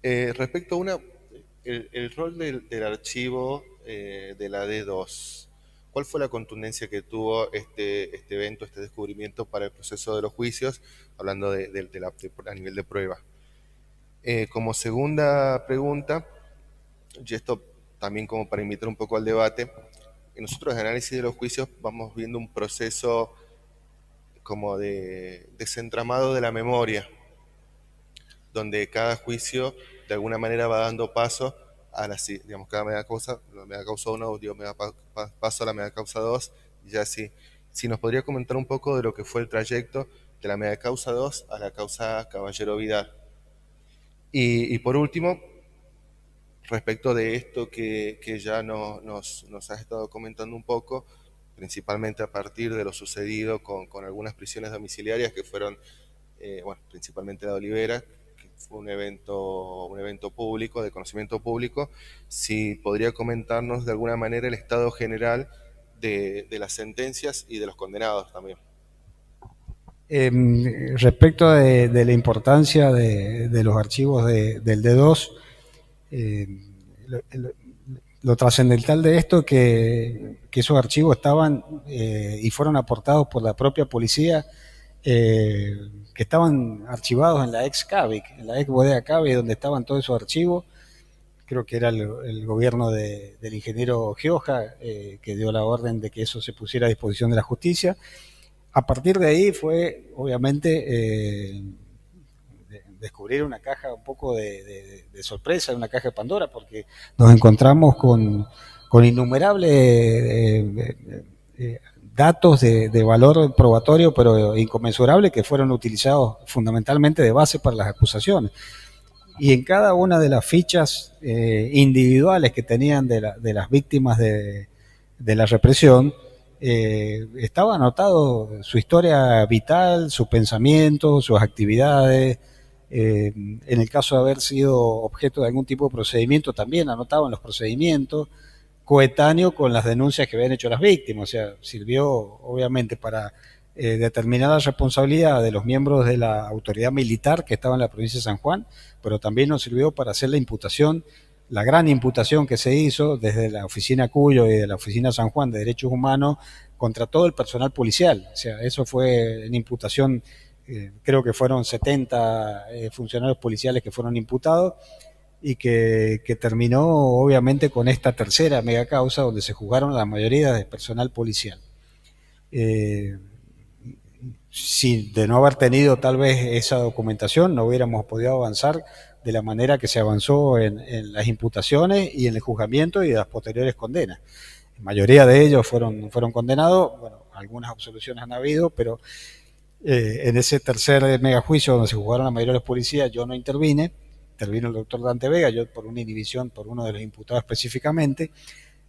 Respecto a el rol del archivo de la D2, ¿cuál fue la contundencia que tuvo este evento, este descubrimiento para el proceso de los juicios, hablando a nivel de prueba? Como segunda pregunta, y esto también como para invitar un poco al debate, nosotros en análisis de los juicios vamos viendo un proceso como de desentramado de la memoria, donde cada juicio de alguna manera va dando paso a digamos, cada media causa 1 dio paso a la media causa 2 y ya así. Si nos podría comentar un poco de lo que fue el trayecto de la media causa 2 a la causa Caballero Vidal. Y por último, respecto de esto que ya nos has estado comentando un poco, principalmente a partir de lo sucedido con algunas prisiones domiciliarias que fueron bueno, principalmente la de Olivera, que fue un evento público, de conocimiento público, si podría comentarnos de alguna manera el estado general de las sentencias y de los condenados también. Respecto de la importancia de los archivos del D2, eh, lo, lo trascendental de esto que esos archivos estaban y fueron aportados por la propia policía, que estaban archivados en la ex CAVIC, en la ex bodega CAVIC, donde estaban todos esos archivos. Creo que era el gobierno del ingeniero Gioja, que dio la orden de que eso se pusiera a disposición de la justicia. A partir de ahí fue, obviamente, descubrir una caja un poco de sorpresa, una caja de Pandora, porque nos encontramos con innumerables datos de valor probatorio, pero inconmensurable, que fueron utilizados fundamentalmente de base para las acusaciones. Y en cada una de las fichas individuales que tenían de las víctimas de la represión, estaba anotado su historia vital, sus pensamientos, sus actividades. En el caso de haber sido objeto de algún tipo de procedimiento, también anotaban los procedimientos, coetáneo con las denuncias que habían hecho las víctimas. O sea, sirvió obviamente para determinar la responsabilidad de los miembros de la autoridad militar que estaba en la provincia de San Juan, pero también nos sirvió para hacer la imputación, la gran imputación que se hizo desde la oficina Cuyo y de la oficina San Juan de Derechos Humanos contra todo el personal policial. O sea, eso fue en imputación, creo que fueron 70 funcionarios policiales que fueron imputados, y que terminó obviamente con esta tercera mega causa donde se juzgaron la mayoría de personal policial. Eh, si de no haber tenido tal vez esa documentación, no hubiéramos podido avanzar de la manera que se avanzó en las imputaciones y en el juzgamiento y las posteriores condenas. La mayoría de ellos fueron condenados, bueno, algunas absoluciones han habido, pero en ese tercer megajuicio donde se juzgaron la mayoría de los policías, yo no intervino el doctor Dante Vega, yo por una inhibición por uno de los imputados específicamente,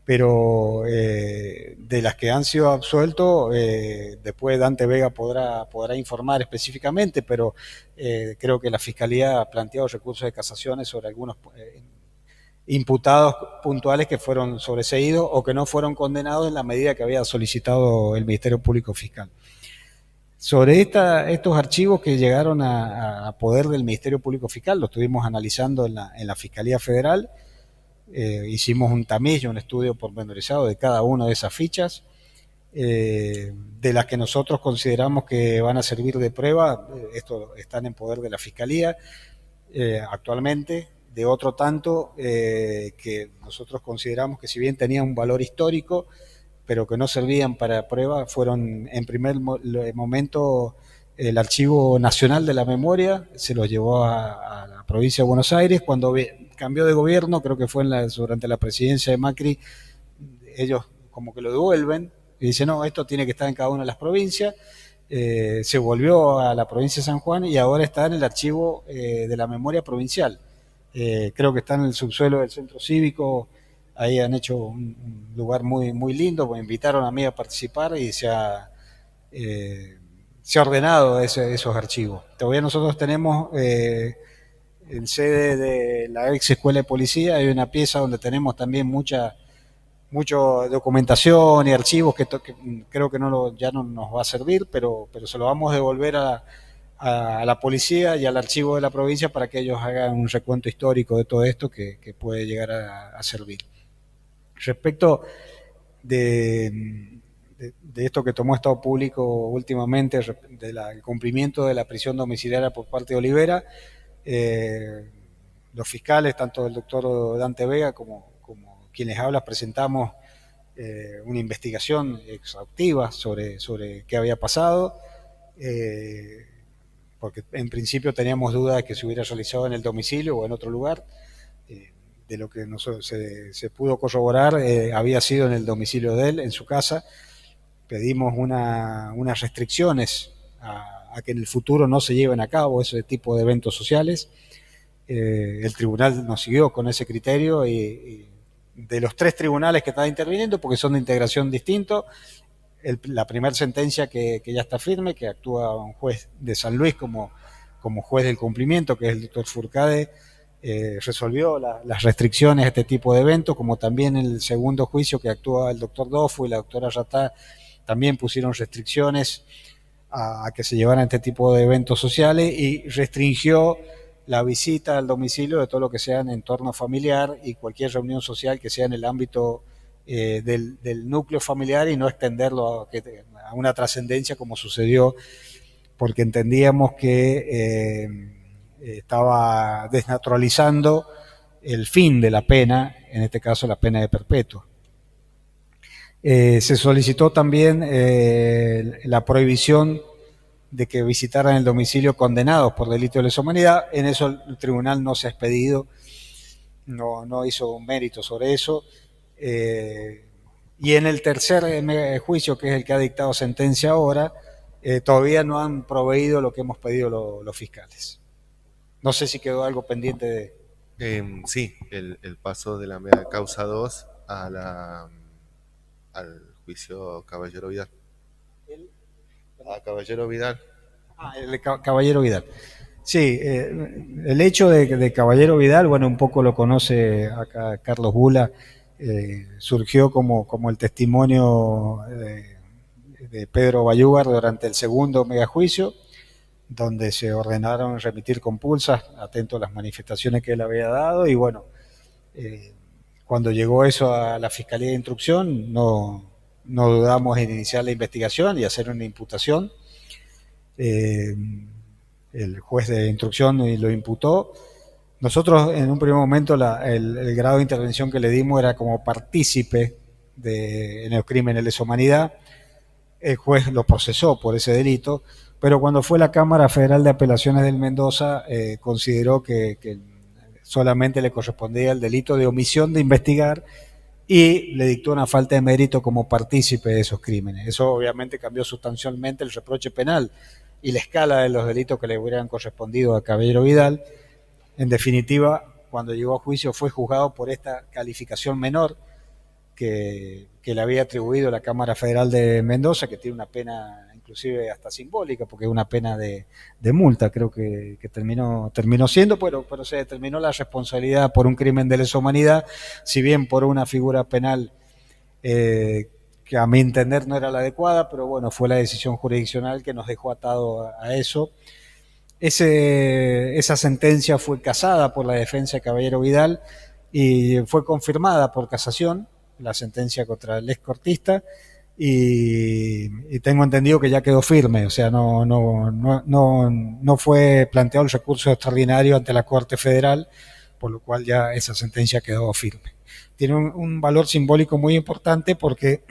pero de las que han sido absueltos, después Dante Vega podrá informar específicamente, pero creo que la Fiscalía ha planteado recursos de casación sobre algunos imputados puntuales que fueron sobreseídos o que no fueron condenados en la medida que había solicitado el Ministerio Público Fiscal. Sobre estos archivos que llegaron a poder del Ministerio Público Fiscal, lo estuvimos analizando en la Fiscalía Federal. Hicimos un tamiz, un estudio pormenorizado de cada una de esas fichas, de las que nosotros consideramos que van a servir de prueba. Esto están en poder de la Fiscalía actualmente. De otro tanto, que nosotros consideramos que si bien tenían un valor histórico, pero que no servían para prueba, fueron en primer momento el Archivo Nacional de la Memoria, se los llevó a la provincia de Buenos Aires. Cuando cambió de gobierno, creo que fue durante la presidencia de Macri, ellos como que lo devuelven y dicen, no, esto tiene que estar en cada una de las provincias. Se volvió a la provincia de San Juan y ahora está en el Archivo de la Memoria Provincial. Creo que está en el subsuelo del Centro Cívico. Ahí han hecho un lugar muy, muy lindo, me invitaron a mí a participar y se ha ordenado esos archivos. Todavía nosotros tenemos en sede de la ex escuela de policía, hay una pieza donde tenemos también mucha documentación y archivos que creo que ya no nos va a servir, pero se lo vamos a devolver a la policía y al archivo de la provincia para que ellos hagan un recuento histórico de todo esto que puede llegar a servir. Respecto de esto que tomó Estado Público últimamente, del cumplimiento de la prisión domiciliaria por parte de Olivera, los fiscales, tanto el doctor Dante Vega como quienes hablas, presentamos una investigación exhaustiva sobre qué había pasado, porque en principio teníamos dudas de que se hubiera realizado en el domicilio o en otro lugar. De lo que se pudo corroborar, había sido en el domicilio de él, en su casa. Pedimos unas restricciones a que en el futuro no se lleven a cabo ese tipo de eventos sociales. El tribunal nos siguió con ese criterio y de los 3 tribunales que están interviniendo, porque son de integración distinto, la primera sentencia que ya está firme, que actúa un juez de San Luis como juez del cumplimiento, que es el doctor Furcade, resolvió las restricciones a este tipo de eventos, como también en el segundo juicio que actúa el doctor Dofo y la doctora Ratá, también pusieron restricciones a que se llevaran este tipo de eventos sociales y restringió la visita al domicilio de todo lo que sea en entorno familiar y cualquier reunión social que sea en el ámbito del núcleo familiar y no extenderlo a una trascendencia como sucedió, porque entendíamos que estaba desnaturalizando el fin de la pena, en este caso la pena de perpetua. Se solicitó también la prohibición de que visitaran el domicilio condenados por delito de lesa humanidad. En eso el tribunal no se ha expedido, no hizo un mérito sobre eso. Y en el tercer juicio, que es el que ha dictado sentencia ahora, todavía no han proveído lo que hemos pedido los fiscales. No sé si quedó algo pendiente de... Sí, el paso de la mea causa 2 al juicio Caballero Vidal. A Caballero Vidal. El Caballero Vidal. Sí, el hecho de Caballero Vidal, bueno, un poco lo conoce acá Carlos Bula, surgió como el testimonio de Pedro Bayúgar durante el segundo megajuicio, donde se ordenaron remitir compulsas, atento a las manifestaciones que él había dado, y bueno, cuando llegó eso a la Fiscalía de Instrucción, no dudamos en iniciar la investigación y hacer una imputación. El juez de instrucción lo imputó. Nosotros en un primer momento el grado de intervención que le dimos era como partícipe en el crimen de lesa humanidad. El juez lo procesó por ese delito, pero cuando fue la Cámara Federal de Apelaciones del Mendoza, consideró que solamente le correspondía el delito de omisión de investigar y le dictó una falta de mérito como partícipe de esos crímenes. Eso obviamente cambió sustancialmente el reproche penal y la escala de los delitos que le hubieran correspondido a Caballero Vidal. En definitiva, cuando llegó a juicio fue juzgado por esta calificación menor que le había atribuido la Cámara Federal de Mendoza, que tiene una pena inclusive hasta simbólica, porque es una pena de multa, creo que terminó siendo, pero se determinó la responsabilidad por un crimen de lesa humanidad, si bien por una figura penal que a mi entender no era la adecuada, pero bueno, fue la decisión jurisdiccional que nos dejó atado a eso. Esa sentencia fue casada por la defensa de Caballero Vidal y fue confirmada por casación, la sentencia contra el excortista, y tengo entendido que ya quedó firme, o sea, no fue planteado el recurso extraordinario ante la Corte Federal, por lo cual ya esa sentencia quedó firme. Tiene un valor simbólico muy importante porque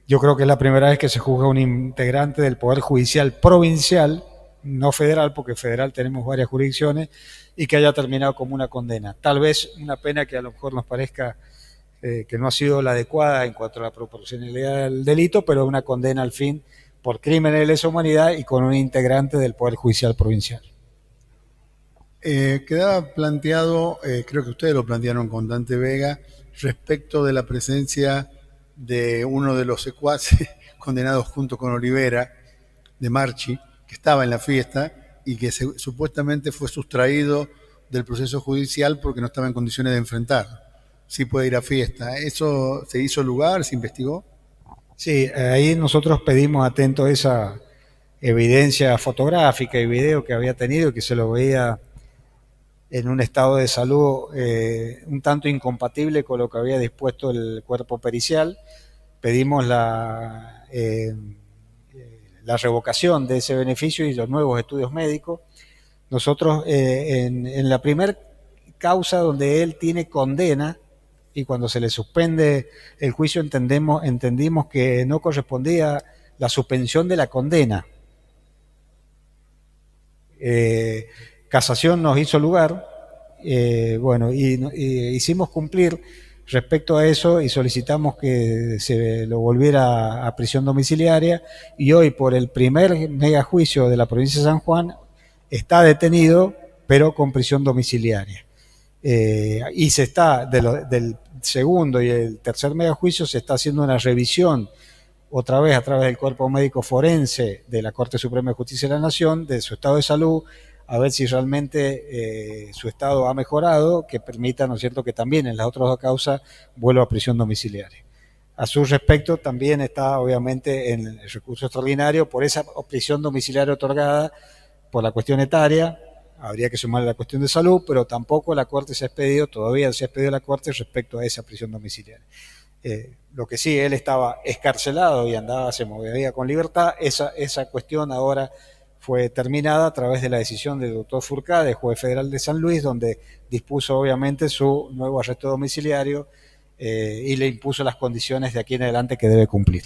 yo creo que es la primera vez que se juzga un integrante del Poder Judicial provincial, no federal, porque federal tenemos varias jurisdicciones, y que haya terminado como una condena. Tal vez una pena que a lo mejor nos parezca que no ha sido la adecuada en cuanto a la proporcionalidad del delito, pero una condena al fin por crímenes de lesa humanidad y con un integrante del Poder Judicial provincial. Quedaba planteado, creo que ustedes lo plantearon con Dante Vega, respecto de la presencia de uno de los secuaces condenados junto con Olivera, de Marchi, que estaba en la fiesta y que supuestamente fue sustraído del proceso judicial porque no estaba en condiciones de enfrentarlo. Sí puede ir a fiesta. ¿Eso se hizo lugar? ¿Se investigó? Sí, ahí nosotros pedimos atento esa evidencia fotográfica y video que había tenido, que se lo veía en un estado de salud un tanto incompatible con lo que había dispuesto el cuerpo pericial. Pedimos la revocación de ese beneficio y los nuevos estudios médicos. Nosotros en la primera causa donde él tiene condena y cuando se le suspende el juicio entendimos que no correspondía la suspensión de la condena. Casación nos hizo lugar, bueno, y hicimos cumplir respecto a eso y solicitamos que se lo volviera a prisión domiciliaria y hoy por el primer megajuicio de la provincia de San Juan está detenido pero con prisión domiciliaria. Y se está, del segundo y el tercer megajuicio se está haciendo una revisión otra vez a través del cuerpo médico forense de la Corte Suprema de Justicia de la Nación, de su estado de salud, a ver si realmente su estado ha mejorado, que permita, ¿no es cierto?, que también en las otras dos causas vuelva a prisión domiciliaria. A su respecto, también está, obviamente, en el recurso extraordinario por esa prisión domiciliaria otorgada por la cuestión etaria. Habría que sumarle la cuestión de salud, pero tampoco la Corte se ha expedido, todavía se ha expedido la Corte respecto a esa prisión domiciliaria. Lo que sí, él estaba escarcelado y andaba, se movía con libertad. Esa cuestión ahora fue terminada a través de la decisión del doctor Furcade, juez federal de San Luis, donde dispuso obviamente su nuevo arresto domiciliario y le impuso las condiciones de aquí en adelante que debe cumplir.